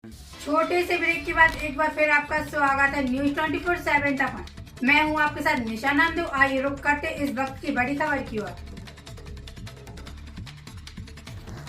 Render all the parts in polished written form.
छोटे से ब्रेक के बाद एक बार फिर आपका स्वागत है न्यूज 24/7 तक। मैं हूं आपके साथ निशा नामदेव। आइए रुक करते इस वक्त की बड़ी खबर की ओर।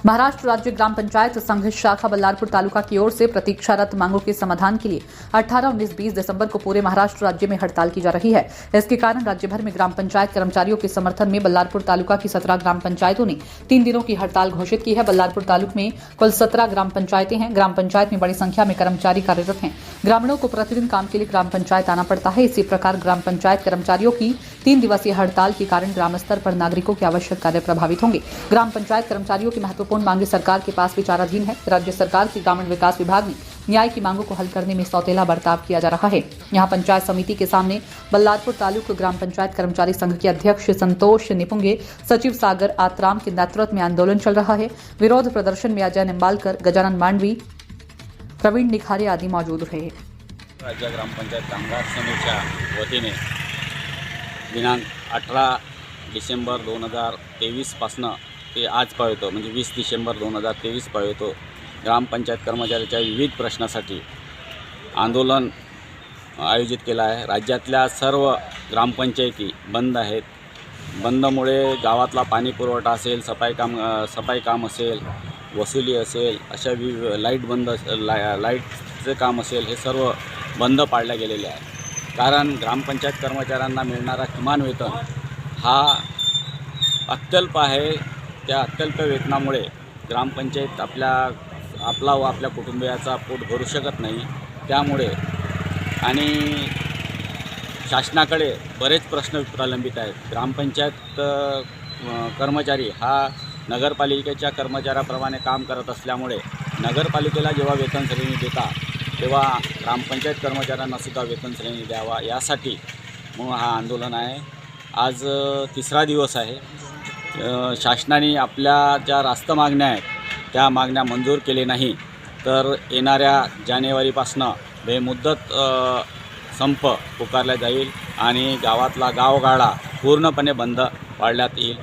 महाराष्ट्र राज्य ग्राम पंचायत संघ शाखा बल्लारपुर तालुका की ओर से प्रतीक्षारत मांगों के समाधान के लिए 18, 19, 20 दिसंबर को पूरे महाराष्ट्र राज्य में हड़ताल की जा रही है। इसके कारण राज्य भर में ग्राम पंचायत कर्मचारियों के समर्थन में बल्लारपुर तालुका की 17 ग्राम पंचायतों ने 3 दिनों की हड़ताल घोषित की है। बल्लारपुर तालुक में कुल 17 ग्राम पंचायतें हैं। ग्राम पंचायत में बड़ी संख्या में कर्मचारी कार्यरत हैं। ग्रामीणों को प्रतिदिन काम के लिए ग्राम पंचायत आना पड़ता है। इसी प्रकार ग्राम पंचायत कर्मचारियों की 3 दिवसीय हड़ताल के कारण ग्राम स्तर पर नागरिकों के आवश्यक कार्य प्रभावित होंगे। ग्राम पंचायत कर्मचारियों की महत्वपूर्ण मांगे सरकार के पास विचाराधीन है। राज्य सरकार की ग्रामीण विकास विभाग ने न्याय की मांगों को हल करने में सौतेला बर्ताव किया जा रहा है। यहां पंचायत समिति के सामने बल्लारपुर तालुक ग्राम पंचायत कर्मचारी संघ के अध्यक्ष संतोष निपुंगे, सचिव सागर आत्राम के नेतृत्व में आंदोलन चल रहा है। विरोध प्रदर्शन में अजय निंबालकर, गजानन मांडवी, प्रवीण निखारे आदि मौजूद रहे। राज्य ग्रामपंचायत कामगार समितीच्या वतीने दिनांक 18 डिसेंबर 2023 पासून ते आजपर्यंत म्हणजे 20 डिसेंबर 2023 पर्यंत ग्रामपंचायत कर्मचाऱ्यांच्या विविध प्रश्नासाठी आंदोलन आयोजित केलं आहे। राज्यातल्या सर्व ग्रामपंचायती बंद आहेत। बंदमुळे गावातला पाणी पुरवठा असेल, सफाई काम असेल, वसुली असेल, अशा लाईटचे काम असेल, हे सर्व बंद पाडले गेलेले आहे। कारण ग्रामपंचायत कर्मचाऱ्यांना मिळणारा किमान वेतन हा अत्यल्प आहे। त्या अत्यल्प वेतनामुळे ग्रामपंचायत आपला व आपल्या कुटुंबियाचा पोट भरू शकत नाही। त्यामुळे आणि शासनाकडे बरेच प्रश्न प्रलंबित आहेत। ग्रामपंचायत कर्मचारी हा नगरपालिकेच्या कर्मचाऱ्याप्रमाणे काम करत असल्यामुळे नगरपालिकेला जेव्हा वेतन श्रेणी देता तेव्हा ग्रामपंचायत कर्मचाऱ्यांना सुद्धा वेतन श्रेणी द्यावा, यासाठी मग हा आंदोलन आहे। आज 3रा दिवस आहे। शासनाने आपल्या ज्या रास्त मागण्या आहेत त्या मागण्या मंजूर केले नाही तर येणाऱ्या जानेवारीपासून बेमुदत संप पुकारला जाईल आणि गावातला गावगाडा पूर्णपणे बंद पाडण्यात येईल।